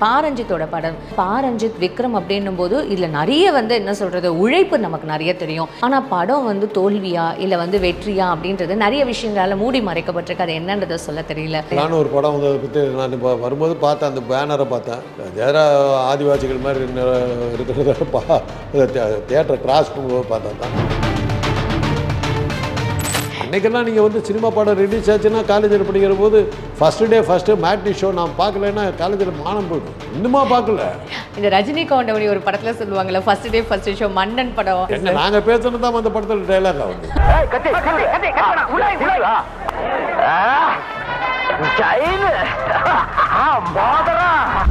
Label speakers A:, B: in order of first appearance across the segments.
A: பாரஞ்சித்தோட படம். பாரஞ்சித் விக்ரம் அப்படின்னும் போது இதில் நிறைய என்ன சொல்கிறது, உழைப்பு நமக்கு நிறைய தெரியும். ஆனால் படம் தோல்வியா இல்லை வெற்றியா அப்படின்றது நிறைய விஷயங்களால் மூடி மறைக்கப்பட்டிருக்கு. அது என்னன்றதை சொல்ல தெரியல.
B: நான் ஒரு படம் அதை பற்றி நான் இப்போ வரும்போது பார்த்தேன், அந்த பேனரை பார்த்தேன். ஜெயரா ஆதிவாசிகள் மாதிரி இருக்கிறத தியேட்டரை கிராஸ் பண்ணும்போது பார்த்தா தான். அன்றைக்கெல்லாம் நீங்கள் சினிமா படம் ரிலீஸ் ஆச்சுன்னா காலேஜில் படிக்கிற போது ஃபஸ்ட்டு மேட்னி ஷோ நான் பார்க்கலன்னா காலேஜில் மானம் போய்டும். இன்னுமா பார்க்கல.
A: இந்த ரஜினி கவுண்டமணி ஒரு படத்தில் சொல்லுவாங்கள்ல, ஃபஸ்ட் ஷோ மன்னன் படம்.
B: என்ன நாங்கள் பேசுறது தான் அந்த படத்தில் டைலாக் ஆகுது.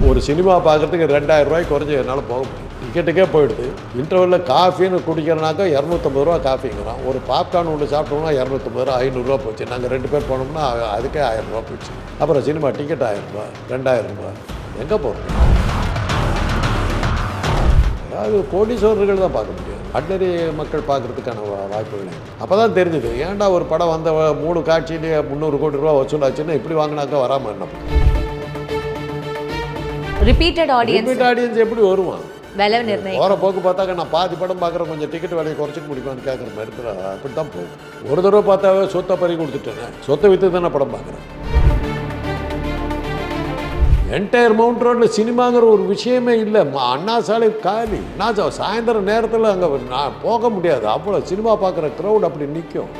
B: ஒரு சினிமா பார்க்கறதுக்கு 2000 ரூபாய்க்கு குறைஞ்சி என்னால் போக முடியும். டிக்கெட்டுக்கே போயிடுது. இன்டர்வலில் காஃபின்னு குடிக்கிறனாக்கா 250 ரூபா காஃபிங்கிறான். ஒரு பாப்கார்ன் ஒன்று சாப்பிட்டோம்னா 250 ரூபா, 500 ரூபா போச்சு. நாங்கள் 2 பேர் போனோம்னா அதுக்கே 1000 ரூபா போச்சு. அப்புறம் சினிமா டிக்கெட் 1000 ரூபா, 2000 ரூபா. எங்கே போகிறது? அதாவது கோடீஸ்வரர்கள் தான் பார்க்க முடியும். ஆர்டினரி மக்கள் பார்க்குறதுக்கான வாய்ப்புகள். அப்போ தான் தெரிஞ்சுது, ஏன்டா ஒரு படம் 3 காட்சியிலேயே 300 கோடி ரூபா வசூலாச்சுன்னா இப்படி வாங்கினாக்கா வராமல் என்ன பண்ணுறது?
A: ரிப்பீட்டட் ஆடியன்ஸ்
B: எப்படி வருவான்?
A: விலை நிர்ணயம்
B: போகிற போக்கு பார்த்தாக்க நான் பாதி படம் பார்க்குறேன், கொஞ்சம் டிக்கெட் விலையை குறைச்சிக்க முடியுமான்னு கேட்குற மாதிரி இருக்கிற. அப்படி தான் போகும். ஒரு தடவை பார்த்தாவே சொத்தை பறி கொடுத்துட்டேன். சொத்தை விற்று தானே படம் பார்க்குறேன். என்டையர் மவுண்ட் ரோட்டில் சினிமாங்கிற ஒரு விஷயமே இல்லை. அண்ணா சாலை காலி. நான் சாயந்தரம் நேரத்தில் அங்கே நான் போக முடியாது. அவ்வளோ சினிமா பார்க்குற க்ரௌட் அப்படி நிற்கும்.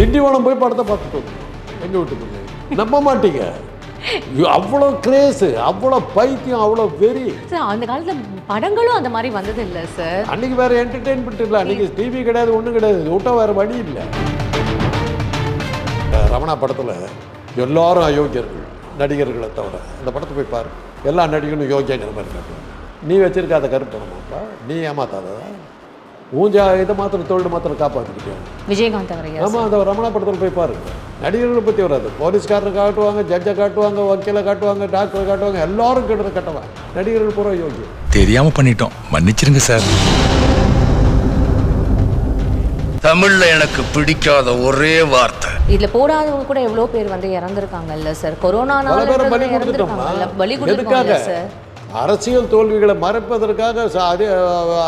B: திண்டிவனம் போய் படத்தை பார்த்துட்டு எங்கே விட்டுருங்க, நம்ப மாட்டீங்க. அவ்வளோ கிரேஸு, அவ்வளோ பைத்தியம், அவ்வளோ வெறி.
A: சார் அந்த காலத்தில் படங்களும் அந்த மாதிரி வந்தது இல்லை சார்.
B: அன்றைக்கி வேறு என்டர்டெயின்மெண்ட் இல்லை. அன்றைக்கி டிவி கிடையாது, ஒன்றும் கிடையாது. விட்டால் வேறு வழி இல்லை. ரமணா படத்தில் எல்லாரும் அயோக்கியர்கள், நடிகர்களை தவிர. அந்த படத்தை போய் பாரு, எல்லா நடிகர்களும் யோக்கியங்கிற மாதிரி காட்டுவாங்க. நீ வச்சிருக்காத கருப்பணமாப்பா, நீ ஏமாத்தாதா? ஊஞ்சா இதை மாத்திரம் தொழில் மாத்திரம் காப்பாற்றிக்கிட்டேன்.
A: விஜயகாந்த் அவரையா?
B: ஆமாம், அந்த ரமணா படத்தில் போய் பாருங்க. நடிகர்களை பற்றி வராது. போலீஸ்காரரை காட்டுவாங்க, ஜட்ஜை காட்டுவாங்க, வக்கீலை காட்டுவாங்க, டாக்டரை காட்டுவாங்க. எல்லாரும் கிட்ட கட்டுவாங்க. நடிகர்கள் பூரா யோகியம்.
C: தெரியாம பண்ணிட்டோம், மன்னிச்சிருங்க சார். தமிழ்ல எனக்கு பிடிக்காத ஒரே வார்த்தை.
A: இதுல போடாதவங்க கூட எவ்வளோ பேர் இறந்துருக்காங்கல்ல சார். கொரோனானால
B: பலி கொடுத்துட்டோம்னா
A: சார்.
B: அரசியல் தோல்விகளை மறைப்பதற்காக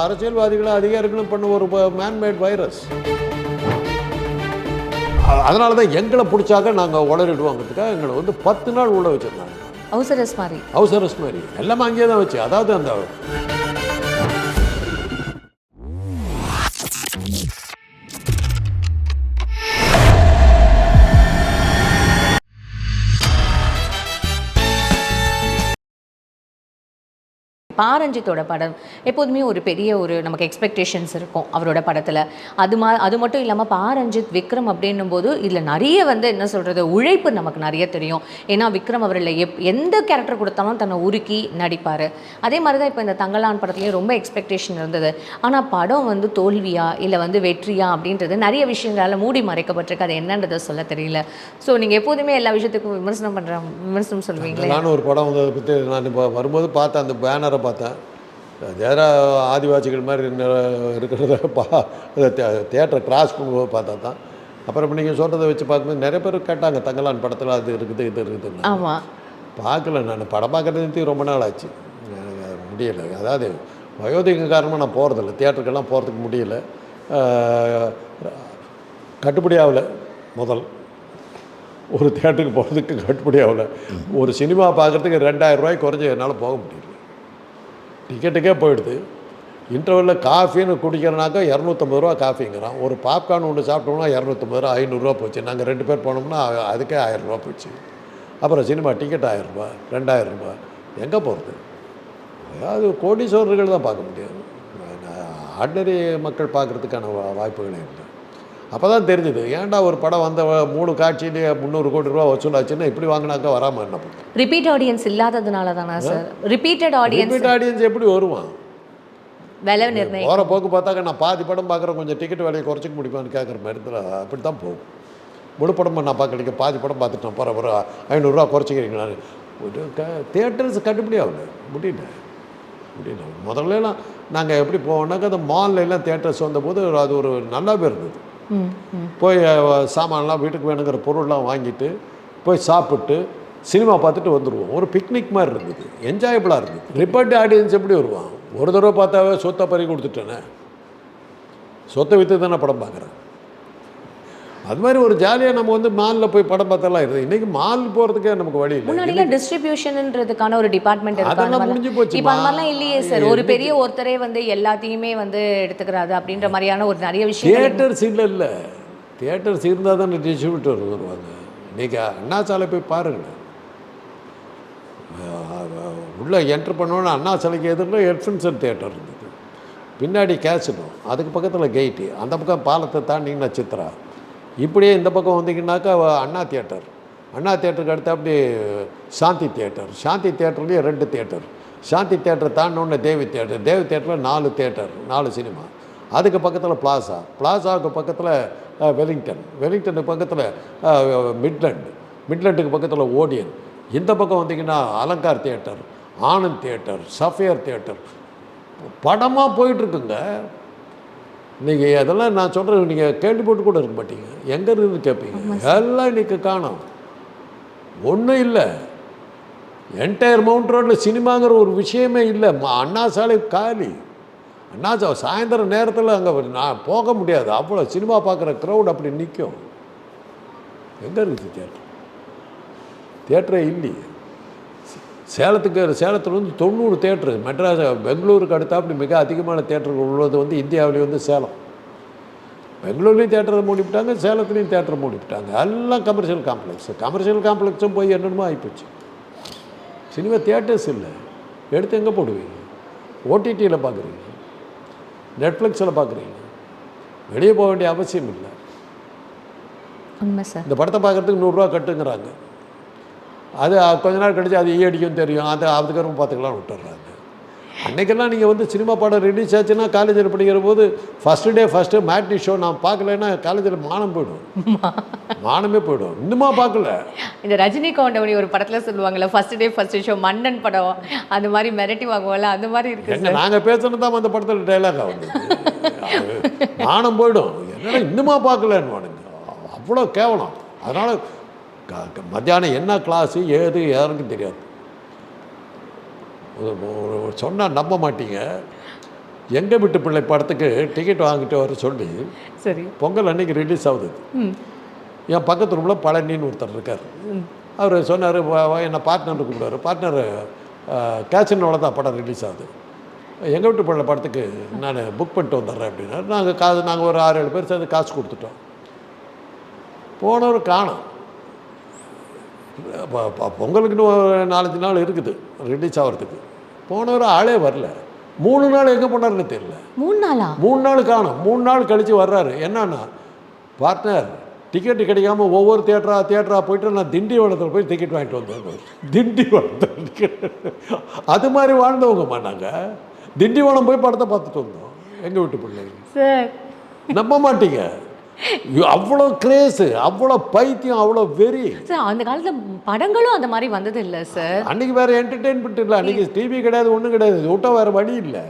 B: அரசியல்வாதிகளும் அதிகாரிகளும் பண்ண ஒரு மேன்மேட் வைரஸ். அதனால தான் எங்களை பிடிச்சாக்க நாங்கள் உளறிடுவோங்கிறதுக்காக எங்களை 10 நாள் உள்ள வச்சிருந்தாங்க. ஹவுஸ் மாதிரி எல்லாமே அங்கேயே தான் வச்சு. அதாவது அந்த
A: பாரஞ்சித்தோட படம் எப்போதுமே ஒரு பெரிய நமக்கு எக்ஸ்பெக்டேஷன்ஸ் இருக்கும் அவரோட படத்தில். அது மட்டும் இல்லாமல் பாரஞ்சித் விக்ரம் அப்படின்னும் போது இதில் நிறைய என்ன சொல்கிறது, உழைப்பு நமக்கு நிறைய தெரியும். ஏன்னா விக்ரம் அவரில் எந்த கேரக்டர் கொடுத்தாலும் தன்னை உருக்கி நடிப்பார். அதே மாதிரி தான் இப்போ இந்த தங்கலான் படத்துலேயும் ரொம்ப எக்ஸ்பெக்டேஷன் இருந்தது. ஆனால் படம் தோல்வியா இல்லை வெற்றியா அப்படின்றது நிறைய விஷயங்களால் மூடி மறைக்கப்பட்டிருக்கு. அது என்னன்றதை சொல்ல தெரியல. ஸோ நீங்கள் எப்போதுமே எல்லா விஷயத்துக்கும் விமர்சனம் சொல்லுவீங்களே.
B: நான் ஒரு படம் பற்றி நான் இப்போ வரும்போது பார்த்தேன், அந்த பேனரை பார்த்தேன். ஜெயரா ஆதிவாசிகள் மாதிரி இருக்கிறத தியேட்டரை கிராஸ் பண்ணும்போது பார்த்தா தான். அப்புறம் இப்போ நீங்கள் சொல்கிறத வச்சு பார்க்கும்போது நிறைய பேர் கேட்டாங்க, தங்கலான் படத்தில் அது இருக்குது இது இருக்குதுன்னு.
A: ஆமாம்,
B: பார்க்கல. நான் படம் பார்க்குறது ரொம்ப நாள் ஆச்சு, முடியலை. அதாவது வயோதிக காரணமாக நான் போகிறதில்ல, தியேட்டருக்கெல்லாம் போகிறதுக்கு முடியலை. கட்டுப்படி ஆகலை. ஒரு தியேட்டருக்கு போகிறதுக்கு கட்டுப்படி ஆகலை. ஒரு சினிமா பார்க்குறதுக்கு 2000 ரூபாய்க்கு குறைஞ்சி என்னால் போக முடியல. டிக்கெட்டுக்கே போயிடுது. இன்டர்வலில் காஃபின்னு குடிக்கிறனாக்கா 250 ரூபா காஃபிங்கிறான். ஒரு பாப்கார்ன் ஒன்று சாப்பிட்டோம்னா 250 ரூபா, 500 ரூபா போச்சு. நாங்கள் 2 பேர் போனோம்னா அதுக்கே 1000 ரூபா போச்சு. அப்புறம் சினிமா டிக்கெட் 1000 ரூபா, 2000 ரூபா. எங்கே போகிறது? அதாவது கோடீஸ்வரர்கள் தான் பார்க்க முடியும். ஆர்டினரி மக்கள் பார்க்குறதுக்கான வாய்ப்புகளே இல்லை. அப்போ தான் தெரிஞ்சுது, ஏன்டா ஒரு படம் 3 காட்சியிலேயே 300 கோடி ரூபா வசூலாச்சுன்னா இப்படி வாங்கினாக்கா வராமல் என்ன பண்ணுறது?
A: ரிப்பீட் ஆடியன்ஸ் இல்லாததுனால தானே சார். ரிப்பீட் ஆடியன்ஸ்
B: எப்படி வருவான்?
A: விலை நிர்ணயம்
B: போகிற போக்கு பார்த்தாக்க நான் பாதி படம் பார்க்குறேன், கொஞ்சம் டிக்கெட் விலையை குறைச்சிக்க முடியுமான்னு கேட்குற மாதிரி அப்படி தான் போகும். முழு படமாக நான் பார்க்கலிக்க, பாதி படம் பார்த்துட்டேன், போகிற 500 ரூபா குறைச்சிக்கிறீங்களா? தியேட்டர்ஸ் கட்டுப்படி ஆகல, முடியல. முதல்லாம் நாங்கள் எப்படி போவோம்னாக்கா அந்த மால்லாம் தியேட்டர்ஸ் வந்தபோது அது ஒரு நல்லாவே இருந்தது. போய் சாமான்லாம் வீட்டுக்கு வேணுங்கிற பொருள்லாம் வாங்கிட்டு போய் சாப்பிட்டு சினிமா பார்த்துட்டு வந்துடுவோம். ஒரு பிக்னிக் மாதிரி இருந்தது, என்ஜாயபிளாக இருந்தது. ரிப்போர்ட் ஆடியன்ஸ் எப்படி வருவான்? ஒரு தடவை பார்த்தாவே சொத்தை பறி கொடுத்துட்டேனே, சொத்தை விற்று தானே படம் பார்க்குறேன். அது மாதிரி ஒரு ஜாலியாக நம்ம வந்து மாலில் போய் படம் பார்த்தெல்லாம் இருக்குது. இன்றைக்கி மால் போகிறதுக்கே நமக்கு வழி இல்லை.
A: முன்னாடிலாம் டிஸ்ட்ரிபியூஷன்ன்றதுக்கான ஒரு டிபார்ட்மெண்ட்
B: அதெல்லாம் முடிஞ்சு போச்சு.
A: இப்போ அந்த மாதிரிலாம் இல்லையே சார். ஒரு பெரிய ஒருத்தரே வந்து எல்லாத்தையுமே வந்து எடுத்துக்கிறாரு அப்படின்ற மாதிரியான ஒரு நிறைய விஷயம்.
B: தியேட்டர்ஸ் இல்லை, தியேட்டர்ஸ் இருந்தால் தான் டிஸ்ட்ரிபியூட்டர் வருவாங்க. இன்றைக்கி அண்ணா சாலை போய் பாருங்கள், உள்ளே என்ட்ரு பண்ணோன்னா அண்ணா சிலைக்கு எதிரில் எட்ஃபின்சன் தியேட்டர் இருந்தது, பின்னாடி கேசினோ, அதுக்கு பக்கத்தில் கெயிட்டு, அந்த பக்கம் பாலத்தை தாண்டிங்கன்னா சித்ரா, இப்படியே இந்த பக்கம் வந்தீங்கன்னாக்கா அண்ணா தியேட்டர், அண்ணா தியேட்டருக்கு அடுத்து அப்படி சாந்தி தியேட்டர், சாந்தி தியேட்டர்லேயே 2 தியேட்டர், சாந்தி தியேட்டர் தாண்டினோடனே தேவி தியேட்டர், தேவி தியேட்டரில் 4 தியேட்டர், 4 சினிமா, அதுக்கு பக்கத்தில் பிளாசா, பிளாசாவுக்கு பக்கத்தில் வெலிங்டன், வெலிங்டனுக்கு பக்கத்தில் மிட்லண்டுக்கு பக்கத்தில் ஓடியன், இந்த பக்கம் வந்தீங்கன்னா Alankar theatre, Anand theatre, sapphire theatre, படமாக போயிட்டுருக்குங்க. நீங்கள் அதெல்லாம் நான் சொல்கிறேன், நீங்கள் கேள்விப்பட்டு கூட இருக்க மாட்டீங்க, எங்கே இருந்து கேட்பீங்க. எல்லாம் இன்றைக்கி காணோம், ஒன்றும் இல்லை. என்டையர் மவுண்ட் ரோட்டில் சினிமாங்கிற ஒரு விஷயமே இல்லை. அண்ணா சாலை காலி. அண்ணா சாயந்தரம் நேரத்தில் அங்கே நான் போக முடியாது, அவ்வளோ சினிமா பார்க்குற க்ரௌட் அப்படி நிற்கும். எங்கே இருக்குது தியேட்டர்? தியேட்டரே இல்லையே. சேலத்தில் வந்து 90 தியேட்டரு, மெட்ராஸ் பெங்களூருக்கு அடுத்தா அப்படி மிக அதிகமான தியேட்டர்கள் உள்ளது வந்து இந்தியாவிலேயே வந்து சேலம். பெங்களூர்லேயும் தியேட்டரை மூடிவிட்டாங்க, சேலத்துலேயும் தியேட்டரை மூடிவிட்டாங்க. எல்லாம் கமர்ஷியல் காம்ப்ளெக்ஸ், கமர்ஷியல் காம்ப்ளெக்ஸும் போய் என்னென்னமோ ஆகிப்போச்சு. சினிமா தியேட்டர்ஸ் இல்லை, எடுத்து எங்கே போடுவீங்க? ஓடிடியில் பார்க்குறீங்க, நெட்ஃப்ளிக்ஸில் பார்க்குறீங்க, வெளியே போக வேண்டிய அவசியம் இல்லை.
A: உண்மை சார்.
B: இந்த படத்தை பார்க்குறதுக்கு 100 ரூபா கட்டுங்கிறாங்க, அது கொஞ்ச நாள் கழிச்சு அது அடிக்கும் தெரியும், அதுக்கப்புறம் பார்த்துக்கலாம் விட்டுறாங்க. அன்றைக்கெல்லாம் நீங்கள் வந்து சினிமா படம் ரிலீஸ் ஆச்சுன்னா காலேஜில் படிக்கிற போது ஃபஸ்ட்டு மேட்னி ஷோ நான் பார்க்கலன்னா காலேஜில் மானம் போய்டும், மானமே போய்டும். இன்னுமா பார்க்கல? இந்த
A: ரஜினி கவுண்டமணி ஒரு படத்தில் சொல்லுவாங்கள்ல, ஃபஸ்ட் ஷோ மன்னன் படம், அந்த மாதிரி மிரட்டி வாங்குவோம்ல, அந்த மாதிரி இருக்குது.
B: நாங்கள் பேசுகிறது தான் அந்த படத்தில் டைலாகாக வந்து மானம் போய்டும். என்னன்னா இன்னுமா பார்க்கலன்னு அவ்வளோ கேவலம். அதனால் மத்தியானம் என்ன கிளாஸு ஏது யாருக்கும் தெரியாது. சொன்னால் நம்ப மாட்டீங்க, எங்கள் வீட்டு பிள்ளை படத்துக்கு டிக்கெட் வாங்கிட்டு வர சொல்லி
A: சரி
B: பொங்கல் அன்றைக்கி ரிலீஸ் ஆகுது. என் பக்கத்து ரூமில் பழனின்னு ஒருத்தர் இருக்கார். அவர் சொன்னார், என்னை பார்ட்னர் கூப்பிடுவார், பார்ட்னர் கேஷனோட தான் படம் ரிலீஸ் ஆகுது, எங்கள் வீட்டு பிள்ளை படத்துக்கு நான் புக் பண்ணிட்டு வந்துடுறேன் அப்படின்னா, நாங்கள் ஒரு 6-7 பேர் சேர்ந்து காசு கொடுத்துட்டோம். போனவர் காணோம். பொங்கலுக்குன்னு 4-5 நாள் இருக்குது ரிலீஸ் ஆகிறதுக்கு. போனவர் ஆளே வரல. 3 நாள் எங்கே போனார்னு தெரியல. 3 நாள் காணும். 3 நாள் கழித்து வர்றாரு. என்னன்னா, பார்ட்னர் டிக்கெட்டு கிடைக்காம ஒவ்வொரு தியேட்டராக போயிட்டு நான் திண்டிவனத்தில் போய் டிக்கெட் வாங்கிட்டு வந்தேன். திண்டிவனத்தில் டிக்கெட், அது மாதிரி வாழ்ந்தவங்கம்மா நாங்கள். திண்டிவனம் போய் படத்தை பார்த்துட்டு வந்தோம் எங்கள் வீட்டு பிள்ளைங்க. நம்ப மாட்டீங்க, அவ்வளோ கிரேஸு, அவ்வளோ பைத்தியம், அவ்வளோ வெறி.
A: சார் அந்த காலத்தில் படங்களும் அந்த மாதிரி வந்தது இல்லை சார்.
B: அன்றைக்கி வேறு என்டர்டெயின்மெண்ட் இல்லை, அன்றைக்கி டிவி கிடையாது, ஒன்றும் கிடையாது, விட்டால் வேறு வழி இல்லை.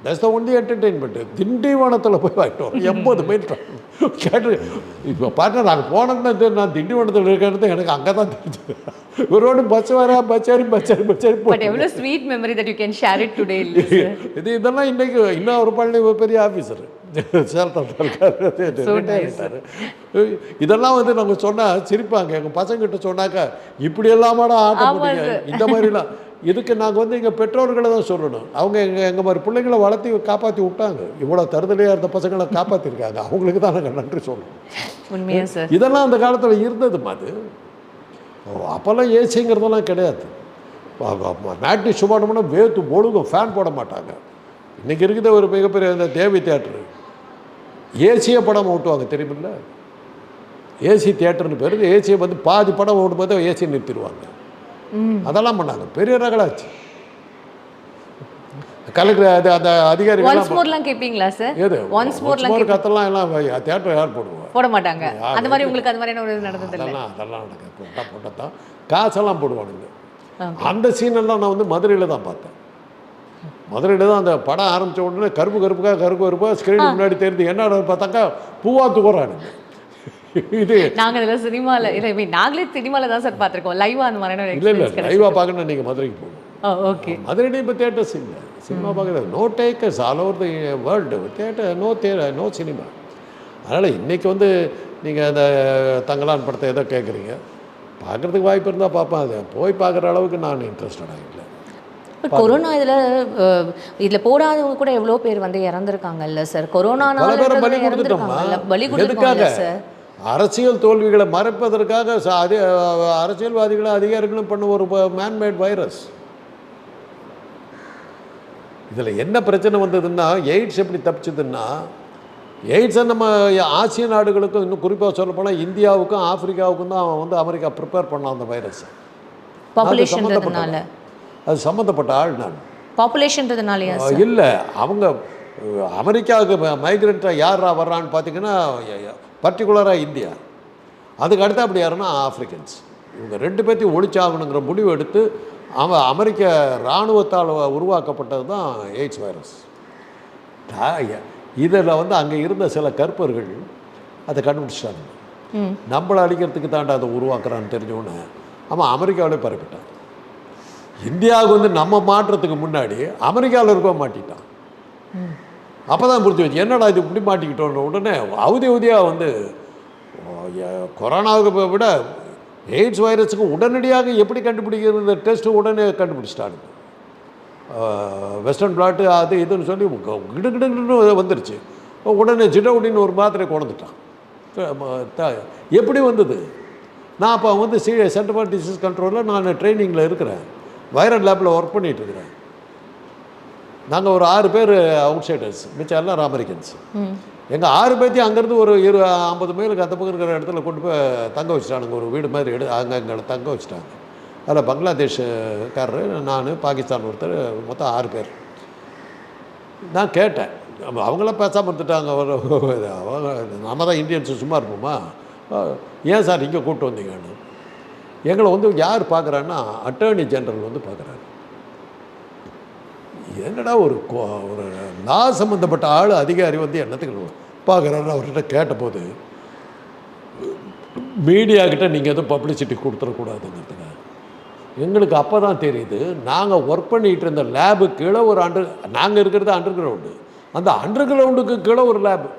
B: That's the only என்டர்டெயின்மெண்ட்டு. திண்டிவனத்தில் போய் வாங்கிட்டு வரோம் 80 மைல் கேட்டு. இப்போ பார்த்தா நாங்கள் போனோம்னா நான் திண்டிவனத்தில் இருக்கிறது எனக்கு அங்கே தான் தெரிஞ்சது. இவரோடு பஸ்
A: எவ்வளோ sweet memory that you can share it today.
B: இதெல்லாம் இன்றைக்கி இன்னும் ஒரு பழனி பெரிய ஆஃபீஸர் இதெல்லாம் வந்து நாங்கள் சொன்னால் சிரிப்பாங்க. எங்கள் பசங்கிட்ட சொன்னாக்கா, இப்படி எல்லாமாடா ஆட்டம் போட்டீங்க இந்த மாதிரிலாம். இதுக்கு நாங்கள் வந்து எங்கள் பெற்றோர்களை தான் சொல்லணும். அவங்க எங்கள் மாதிரி பிள்ளைங்களை வளர்த்தி காப்பாற்றி விட்டாங்க. இவ்வளோ தருதலையாக இருந்த பசங்களை காப்பாற்றிருக்காங்க, அவங்களுக்கு தான் நாங்கள் நன்றி சொல்லணும்.
A: உண்மையா சார்?
B: இதெல்லாம் அந்த காலத்தில் இருந்ததுமா. அது அப்போல்லாம் ஏசிங்கிறதெல்லாம் கிடையாது. மேட்னி ஷோ போனோம்னா வேத்து ஒழுங்கும், ஃபேன் போட மாட்டாங்க. இன்றைக்கி இருக்கிற ஒரு மிகப்பெரிய இந்த தேவி தியேட்டரு ஏசியை படம் ஓட்டுவாங்க தெரியுமில்ல, ஏசி தியேட்டர்னு பேர். ஏசியை வந்து பாதி படம் ஓட்டும்போது ஏசியை நிறுத்திடுவாங்க. அதெல்லாம் பண்ணாங்க, பெரிய ரகலாச்சு. கலெக்டர் அந்த அதிகாரிகள்
A: கேட்பீங்களா சார்?
B: ஏது கத்தெல்லாம் எல்லாம் தியேட்டர் யார்
A: போட மாட்டாங்க. அந்த மாதிரி உங்களுக்கு அது மாதிரி நடந்தது இல்லை?
B: அதெல்லாம் நடக்க போட்டதான் காசெல்லாம் போடுவானுங்க. அந்த சீனெல்லாம் நான் வந்து மதுரையில் தான் பார்த்தேன். மதுரையில் தான் அந்த படம் ஆரம்பித்த உடனே கருப்பு கருப்பாக ஸ்க்ரீன் முன்னாடி தெரியுது. என்ன பார்த்தாக்கா பூவா தூக்குறானுங்க. இது
A: நாங்க இதெல்லாம் சினிமால இல்லை நாங்களே சினிமால தான் சார் பார்த்துருக்கோம் லைவா அந்த மாதிரியான ஒரு
B: இல்லை
A: experience
B: லைவாக பார்க்கணும் நீங்கள் மதுரைக்கு போகணும்.
A: ஓகே
B: மதுரையிலே இப்போ தேட்டர்ஸ் இல்லை, சினிமா பார்க்குறது no takers all over the world theatre no cinema. அதனால் இன்றைக்கி வந்து நீங்கள் அந்த தங்கலான் படத்தை ஏதோ கேட்குறீங்க, பார்க்குறதுக்கு வாய்ப்பு இருந்தால் பார்ப்பேன். அதை போய் பார்க்குற அளவுக்கு நான் இன்ட்ரெஸ்டடாக இல்லை.
A: இப்போ கொரோனா இதில் போடாதவங்க கூட எவ்வளோ பேர் வந்து இறந்துருக்காங்கல்ல சார். கொரோனானால
B: பல பேரை பலி கொடுத்துட்டோம்மா.
A: பலி
B: எதுக்காக?
A: கொடுத்துருக்காங்க சார்.
B: அரசியல் தோல்விகளை மறைப்பதற்காக அரசியல்வாதிகளும் அதிகாரிகளும் பண்ண ஒரு மேன்மேட் வைரஸ். இதில் என்ன பிரச்சனை வந்ததுன்னா, எய்ட்ஸ் எப்படி தப்பிச்சதுன்னா, எய்ட்ஸை நம்ம ஆசிய நாடுகளுக்கும் இன்னும் குறிப்பாக சொல்லப்போனால் இந்தியாவுக்கும் ஆப்பிரிக்காவுக்கும் தான் வந்து அமெரிக்கா ப்ரிப்பேர் பண்ணான் அந்த வைரஸ்.
A: பாப்புலேஷன்றதுனால
B: அது சம்மந்தப்பட்ட ஆள் நான்.
A: பாப்புலேஷன்றதுனாலயா
B: இல்லை, அவங்க அமெரிக்காவுக்கு மைக்ரெண்ட்டாக யாரா வர்றான்னு பார்த்தீங்கன்னா பர்டிகுலராக இந்தியா, அதுக்கு அடுத்து அப்படி யாருன்னா ஆஃப்ரிக்கன்ஸ். இவங்க ரெண்டு பேர்த்தையும் ஒழிச்சாகணுங்கிற முடிவு எடுத்து அமெரிக்க இராணுவத்தால் உருவாக்கப்பட்டது தான் எய்ட்ஸ் வைரஸ். இதில் வந்து அங்கே இருந்த சில கற்பர்கள் அதை கண்டுபிடிச்சிட்டாங்க. நம்மளை அடிக்கிறதுக்கு தாண்டா அதை உருவாக்குறான்னு தெரிஞ்சோன்னே அவன் அமெரிக்காவிலே பரப்பிட்டான். இந்தியாவுக்கு வந்து நம்ம மாற்றத்துக்கு முன்னாடி அமெரிக்காவில் இருக்க மாட்டிட்டான். அப்போ தான் புரிஞ்சு வச்சு என்னடா இது இப்படி மாட்டிக்கிட்டோன்னு உடனே அவதியாக வந்து கொரோனாவுக்கு விட எய்ட்ஸ் வைரஸுக்கு உடனடியாக எப்படி கண்டுபிடிக்கிறது டெஸ்ட்டு உடனே கண்டுபிடிச்சிட்டானுங்க. வெஸ்டர்ன் பிளாட்டு அது இதுன்னு சொல்லி கிடுகிடுன்னு வந்துருச்சு. உடனே ஜிடவுடின்னு ஒரு மாத்திரை கொண்டுட்டான். எப்படி வந்தது? நான் அப்போ வந்து சென்டர் ஃபார் டிசீஸ் கண்ட்ரோலில் நான் ட்ரைனிங்கில் இருக்கிறேன், வைரல் லேபில் ஒர்க் பண்ணிகிட்டு இருக்கிறேன். நாங்கள் ஒரு 6 பேர் அவுட் சைடர்ஸ், மிச்சம் எல்லாம் அமெரிக்கன்ஸ். எங்கள் 6 பேர்த்தையும் அங்கேருந்து ஒரு 50 மைலுக்கு அந்த பக்கம் இருக்கிற இடத்துல கொண்டு போய் தங்க வச்சுட்டானுங்க. ஒரு வீடு மாதிரி அங்கே எங்களை தங்க வச்சுட்டாங்க. அதில் பங்களாதேஷ்காரர், நான், பாகிஸ்தான் ஒருத்தர், மொத்தம் 6 பேர். நான் கேட்டேன், அவங்களாம் பேசாமல் இருந்துட்டாங்க. அவங்க நம்ம தான் இந்தியன்ஸு சும்மா இருப்போமா, ஏன் சார் இங்கே கூப்பிட்டு வந்தீங்கன்னு. எங்களை வந்து யார் பார்க்குறான்னா அட்டர்னி ஜெனரல் வந்து பார்க்குறாரு. என்னடா ஒரு லா சம்மந்தப்பட்ட ஆள் அதிகாரி வந்து என்னத்துக்கு பார்க்குறாருன்னு அவர்கிட்ட கேட்டபோது, மீடியாக்கிட்ட நீங்கள் எதுவும் பப்ளிசிட்டி கொடுத்துடக்கூடாதுங்கிறதுங்க. எங்களுக்கு அப்போ தான் தெரியுது, நாங்கள் ஒர்க் பண்ணிகிட்டு இருந்த லேபு கீழே ஒரு நாங்கள் இருக்கிறது அண்டர் கிரவுண்டு, அந்த அண்டர் கிரவுண்டுக்கு கீழே ஒரு லேபு,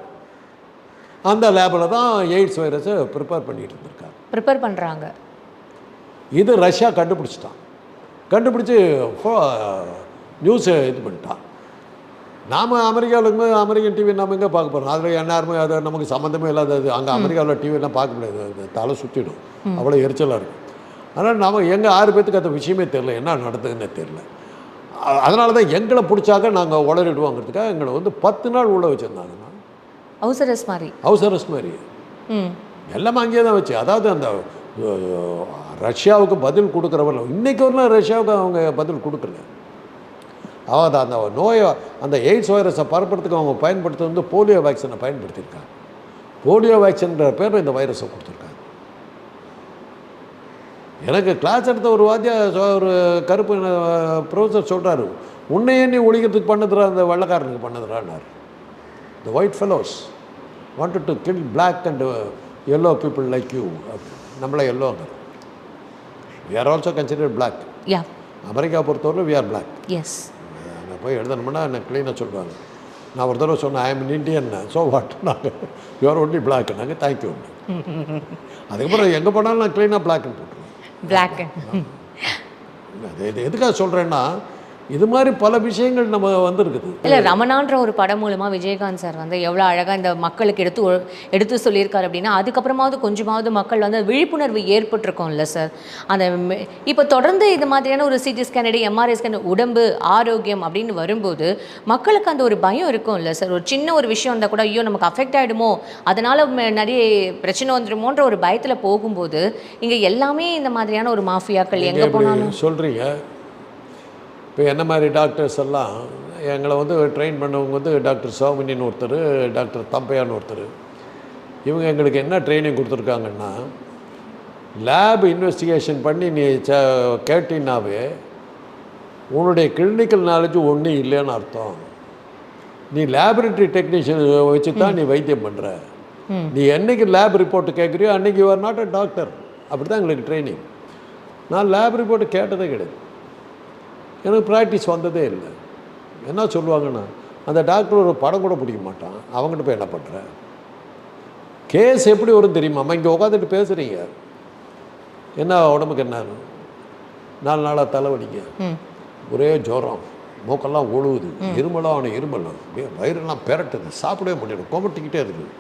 B: அந்த லேபில் தான் எய்ட்ஸ் வைரஸை ப்ரிப்பேர் பண்ணிகிட்டு இருந்திருக்காங்க.
A: ப்ரிப்பேர் பண்ணுறாங்க.
B: இது ரஷ்யா கண்டுபிடிச்சிட்டான். கண்டுபிடிச்சி நியூஸை இது பண்ணிட்டான். நாம் அமெரிக்காவில் இருக்கும்போது அமெரிக்கன் டிவி நம்ம எங்கே பார்க்க போகிறோம்? அதில் எல்லாருமே அது நமக்கு சம்மந்தமே இல்லாதது. அங்கே அமெரிக்காவில் டிவிலாம் பார்க்க முடியாது, தலை சுற்றிடும், அவ்வளோ எரிச்சலாக இருக்கும். அதனால் நம்ம எங்கள் 6 பேர்த்துக்கு அந்த விஷயமே தெரில, என்ன நடந்ததுன்னு தெரில. அதனால தான் எங்களை பிடிச்சாக்க நாங்கள் உளறிடுவோங்கிறதுக்காக எங்களை வந்து 10 நாள் உள்ளே வச்சுருந்தாங்க.
A: ஹவுஸ் அரெஸ்ட்
B: மாதிரி எல்லாமே அங்கேயே தான் வச்சு. அதாவது அந்த ரஷ்யாவுக்கு பதில் கொடுக்குறவங்க இன்றைக்கி வரலாம் ரஷ்யாவுக்கு அவங்க பதில் கொடுக்கல. அதாவது அந்த நோயை, அந்த எய்ட்ஸ் வைரஸை பரப்புறதுக்கு அவங்க பயன்படுத்துறது வந்து போலியோ வேக்சினை பயன்படுத்தியிருக்காங்க. போலியோ வேக்சின்ற பேரில் இந்த வைரஸை கொடுத்துருக்காங்க. எனக்கு கிளாஸ் எடுத்த ஒரு ஒரு கருப்பு ப்ரொஃபஸர் சொல்கிறாரு, உன்னையே நீ ஒழிக்கிறதுக்கு பண்ணதுரா அந்த வெள்ளைக்காரனுக்கு பண்ணதுரான்னார். The white fellows wanted to kill black and yellow people like you. நம்மளை எல்லோங்க. We are also considered black.
A: Yeah.
B: America பொறுத்தவரை we are black.
A: Yes.
B: அங்கே போய் எழுதணும்னா என்ன க்ளீனாக சொல்லுவாங்க. நான் ஒரு தடவை சொன்னேன், I am Indian. So what, நாங்கள் யூ ஆர் ஒன்லி பிளாக். நாங்கள் தேங்க்யூ. அதுக்கப்புறம் எங்கே போனாலும் நான் க்ளீனாக பிளாக்னு போட்டுருவேன்.
A: பிளாக்.
B: இது எதுக்காக சொல்கிறேன்னா, இது மாதிரி பல விஷயங்கள் நம்ம வந்திருக்குது.
A: இல்லை, ரமணான்ற ஒரு படம் மூலமாக விஜயகாந்த் சார் வந்து எவ்வளோ அழகாக இந்த மக்களுக்கு எடுத்து சொல்லியிருக்காரு அப்படின்னா, அதுக்கப்புறமாவது கொஞ்சமாவது மக்கள் வந்து விழிப்புணர்வு ஏற்பட்டிருக்கோம்ல சார். அந்த இப்போ தொடர்ந்து இது மாதிரியான ஒரு சிடி ஸ்கேன், எம்ஆர்ஐ ஸ்கேன், உடம்பு ஆரோக்கியம் அப்படின்னு வரும்போது மக்களுக்கு அந்த ஒரு பயம் இருக்கும்ல சார். ஒரு சின்ன ஒரு விஷயம் இருந்தால் கூட ஐயோ நமக்கு அஃபெக்ட் ஆகிடுமோ, அதனால் நிறைய பிரச்சனை வந்துடுமோன்ற ஒரு பயத்தில் போகும்போது இங்கே எல்லாமே இந்த மாதிரியான ஒரு மாஃபியாக்கள் எங்கே போனாலும்
B: சொல்கிறீங்க. இப்போ என்ன மாதிரி டாக்டர்ஸ் எல்லாம் எங்களை வந்து ட்ரெயின் பண்ணவங்க வந்து டாக்டர் சோமினின்னு ஒருத்தர், டாக்டர் தம்பையான்னு ஒருத்தர். இவங்க எங்களுக்கு என்ன ட்ரைனிங் கொடுத்துருக்காங்கன்னா, லேப் இன்வெஸ்டிகேஷன் பண்ணி நீ கேட்டின்னாவே உன்னுடைய கிளினிக்கல் நாலேஜ் ஒன்றும் இல்லைன்னு அர்த்தம். நீ லேபரேட்டரி டெக்னீஷியன் வச்சு தான் நீ வைத்தியம் பண்ணுற. நீ என்னைக்கு லேப் ரிப்போர்ட்டு கேட்குறியோ அன்றைக்கி you are not a doctor. அப்படி தான் எங்களுக்கு ட்ரைனிங். நான் லேப் ரிப்போர்ட்டு கேட்டதே கிடையாது. எனக்கு ப்ராக்டிஸ் வந்ததே இல்லை. என்ன சொல்லுவாங்கன்னா, அந்த டாக்டர் ஒரு படம் கூட பிடிக்க மாட்டான், அவங்ககிட்ட போய் என்ன பண்ணுற? கேஸ் எப்படி வரும் தெரியுமாம்மா? இங்கே உட்காந்துட்டு பேசுகிறீங்க, என்ன உடம்புக்கு என்ன 4 நாளாக தலைவலிங்க, ஒரே ஜுரம், மூக்கெல்லாம் ஒழுகுது, இருமலாம் அவனை இருமலாம், வயிறெல்லாம் பெரட்டுது, சாப்பிடவே முடியல, கொமட்டிக்கிட்டே இருக்குது.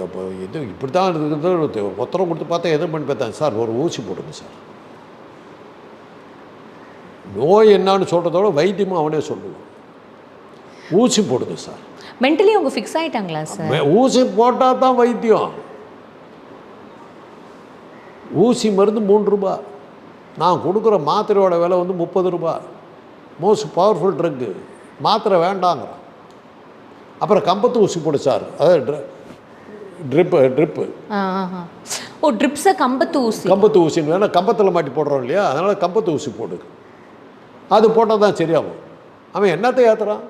B: இப்போ இது இப்படி தான் இருக்குது. உத்தரவு கொடுத்து பார்த்தா எதுவும் பண்ணி பார்த்தேன். சார் ஒரு ஊசி போடுங்க சார். நோய் என்னான்னு சொல்கிறதோட வைத்தியமும் அவனே சொல்லுவான். ஊசி போடுங்க சார்.
A: மென்டலி அவங்க ஃபிக்ஸ் ஆகிட்டாங்களா சார்?
B: ஊசி போட்டால் தான் வைத்தியம். ஊசி மருந்து 3 ரூபா. நான் கொடுக்குற மாத்திரையோட விலை வந்து 30 ரூபா. Most powerful drug. மாத்திரை வேண்டாங்கிறான். அப்புறம் கம்பத்து ஊசி போடு சார். அதாவது ட்ரிப்பு.
A: ஓ, ட்ரிப்ஸை கம்பத்து ஊசி.
B: கம்பத்து ஊசின்னு வேணால் கம்பத்தில் மாட்டி போடுறோம் இல்லையா, அதனால் கம்பத்து ஊசி போடு. அது போட்டால் தான் சரியாகும். அவன் என்னத்தை ஏற்றுறான்?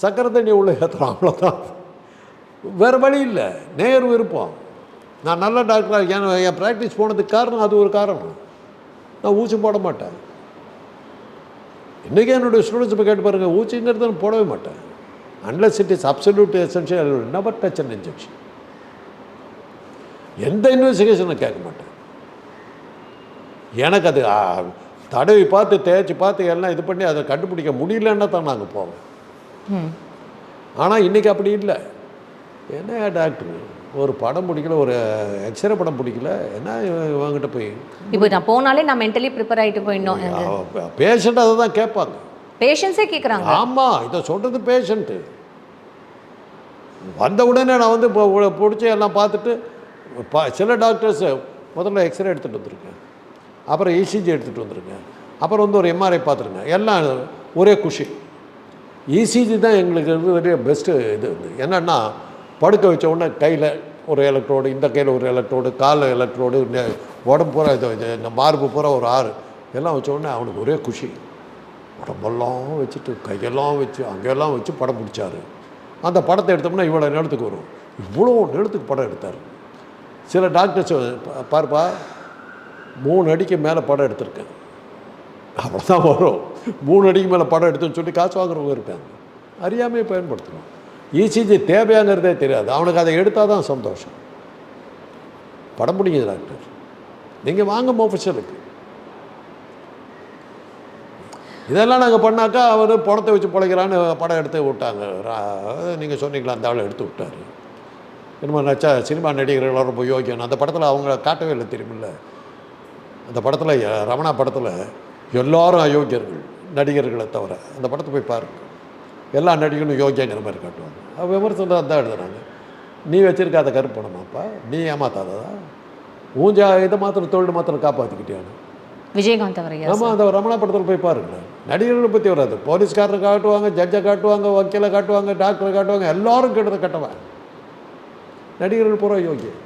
B: சக்கரை தண்ணி உள்ளே ஏற்றுறான், அவ்வளோதான். வேறு வழி இல்லை. நேர் விருப்பம். நான் நல்ல டாக்டராக என் ப்ராக்டிஸ் போனதுக்கு காரணம் அது ஒரு காரணம். நான் ஊசி போட மாட்டேன். இன்றைக்கி என்னுடைய ஸ்டூடெண்ட்ஸ் இப்போ கேட்டு பாருங்கள், ஊசிங்கிறது நான் போடவே மாட்டேன். Unless it is absolute essential, never touch an injection. எந்த இன்வெஸ்டிகேஷனும் கேட்க மாட்டேன். எனக்கு அது தடவி பார்த்து தேய்ச்சி பார்த்து எல்லாம் இது பண்ணி அதை கண்டுபிடிக்க முடியலன்னா தான் நாங்கள் போவோம். ஆனால் இன்றைக்கி அப்படி இல்லை. என்ன டாக்டர் ஒரு படம் பிடிக்கல, ஒரு எக்ஸ்ரே படம் பிடிக்கல, என்ன இவங்கிட்ட போய்
A: இப்போ நான் போனாலே நான் மென்டலி ப்ரிப்பேர் ஆகிட்டு போயிடணும்.
B: பேஷண்ட் அதை தான் கேட்பாங்க.
A: பேஷண்ட்ஸே கேட்குறாங்க.
B: ஆமாம், இதை சொல்கிறது பேஷண்ட்டு. வந்த உடனே நான் வந்து இப்போ பிடிச்சி எல்லாம் பார்த்துட்டு சில டாக்டர்ஸு முதல்ல எக்ஸ்ரே எடுத்துகிட்டு வந்துருக்கேன், அப்புறம் இசிஜி எடுத்துகிட்டு வந்துருக்கேன், அப்புறம் வந்து ஒரு எம்ஆர்ஐ பார்த்துருங்க, எல்லாம் ஒரே குஷி. இசிஜி தான் எங்களுக்கு பெரிய பெஸ்ட்டு. இது என்னென்னா படுக்க வச்ச உடனே கையில் ஒரு எலக்ட்ரோடு, இந்த கையில் ஒரு எலக்ட்ரோடு, காலில் எலக்ட்ரோடு, உடம்பு பூரா இந்த மார்பு பூரா ஒரு 6 எல்லாம் வச்ச உடனே அவனுக்கு ஒரே குஷி. உடம்பெல்லாம் வச்சுட்டு கையெல்லாம் வச்சு அங்கெல்லாம் வச்சு படம் பிடிச்சாரு. அந்த படத்தை எடுத்தோம்னா இவ்வளோ நேரத்துக்கு வரும். இவ்வளோ நேரத்துக்கு படம் எடுத்தார். சில டாக்டர்ஸ் பார்ப்பா 3 அடிக்கு மேலே படம் எடுத்திருக்கேன், அவ்வளோதான் வரும். 3 அடிக்கு மேலே படம் எடுத்துன்னு சொல்லி காசு வாங்குறவங்க இருக்காங்க. அறியாமையை பயன்படுத்தணும். இசிஜி தேவையாங்கிறதே தெரியாது அவனுக்கு. அதை எடுத்தால் தான் சந்தோஷம். படம் பிடிக்குது டாக்டர், நீங்கள் வாங்க மோஃபஷலுக்கு. இதெல்லாம் நாங்கள் பண்ணாக்கா அவர் பணத்தை வச்சு பிழைக்கிறான்னு படம் எடுத்து விட்டாங்க. நீங்கள் சொன்னீங்களா, அந்த ஆளை எடுத்து விட்டார். என்னமோ நச்சா சினிமா நடிகர்கள் ரொம்ப யோகியம். அந்த படத்தில் அவங்க காட்டவே இல்லை, தெரியுமில்ல. அந்த படத்தில் ரமணா படத்தில் எல்லோரும் அயோக்கியர்கள் நடிகர்களை தவிர. அந்த படத்தை போய் பாருங்க, எல்லா நடிகர்களும் யோகியங்கிற மாதிரி காட்டுவாங்க. விமர்சனம் அதான் எழுதுறாங்க. நீ வச்சுருக்காத கருப்பு பணமாப்பா, நீ ஏமாத்தாததா, ஊஞ்சா இதை மாத்திரம் தொழில் மாத்திரம் காப்பாற்றிக்கிட்டியானு
A: விஜயகாந்த் அவரையா?
B: ஆமாம், அந்த ரமணா படத்தில் போய் பாருங்களேன். நடிகர்களை பற்றி வராது. போலீஸ்காரரை காட்டுவாங்க, ஜட்ஜை காட்டுவாங்க, வக்கீலை காட்டுவாங்க, டாக்டரை காட்டுவாங்க, எல்லோரும் கெட்டதை கட்டுவாங்க. நடிகர்கள் பூரா யோகியம்.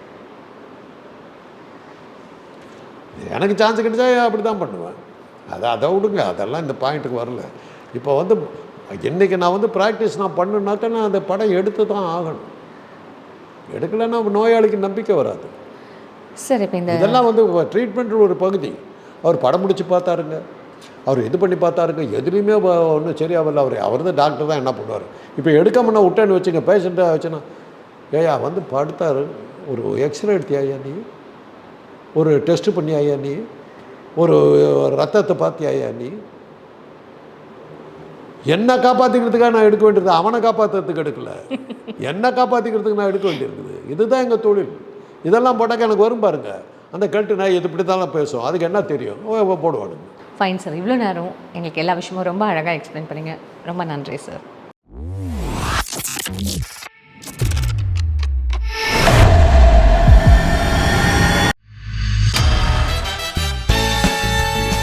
B: எனக்கு சான்ஸ் கிடைச்சா அப்படி தான் பண்ணுவேன். அதை விடுங்க, அதெல்லாம் இந்த பாயிண்ட்டுக்கு வரல. இப்போ வந்து இன்றைக்கி நான் வந்து ப்ராக்டிஸ் நான் பண்ணுனாக்கா நான் அந்த படம் எடுத்து தான் ஆகணும். எடுக்கலைன்னா நோயாளிக்கு நம்பிக்கை வராது.
A: சரி, இப்போ
B: இதெல்லாம் வந்து ட்ரீட்மெண்ட் ஒரு பகுதி. அவர் படம் முடிச்சு பார்த்தாருங்க, அவர் இது பண்ணி பார்த்தாருங்க, எதுலேயுமே ஒன்றும் சரியாகல. அவர் தான் டாக்டர் தான் என்ன பண்ணுவார். இப்போ எடுக்காமன்னா விட்டேன்னு வச்சுங்க, பேஷண்ட்டாக வச்சுன்னா, ஏயா வந்து படுத்தார், ஒரு எக்ஸ்ரே எடுத்தியா ஐயா நீ, ஒரு டெஸ்ட்டு பண்ணியாயா நீ, ஒரு ரத்தத்தை பார்த்தியாயா நீ, என்னை காப்பாற்றிக்கிறதுக்காக நான் எடுக்க வேண்டியது, அவனை காப்பாற்றுறதுக்கு எடுக்கல, என்னை காப்பாற்றிக்கிறதுக்கு நான் எடுக்க வேண்டியிருக்குது. இதுதான் எங்கள் தொழில். இதெல்லாம் போட்டாக்க எனக்கு வரும் பாருங்க, அந்த கல்ட்டு நான் இது இப்படி தான் பேசும், அதுக்கு என்ன தெரியும் போடுவானுங்க.
A: ஃபைன் சார், இவ்வளோ நேரம் எங்களுக்கு எல்லா விஷயமும் ரொம்ப அழகாக எக்ஸ்பிளைன் பண்ணிங்க. ரொம்ப நன்றி சார்.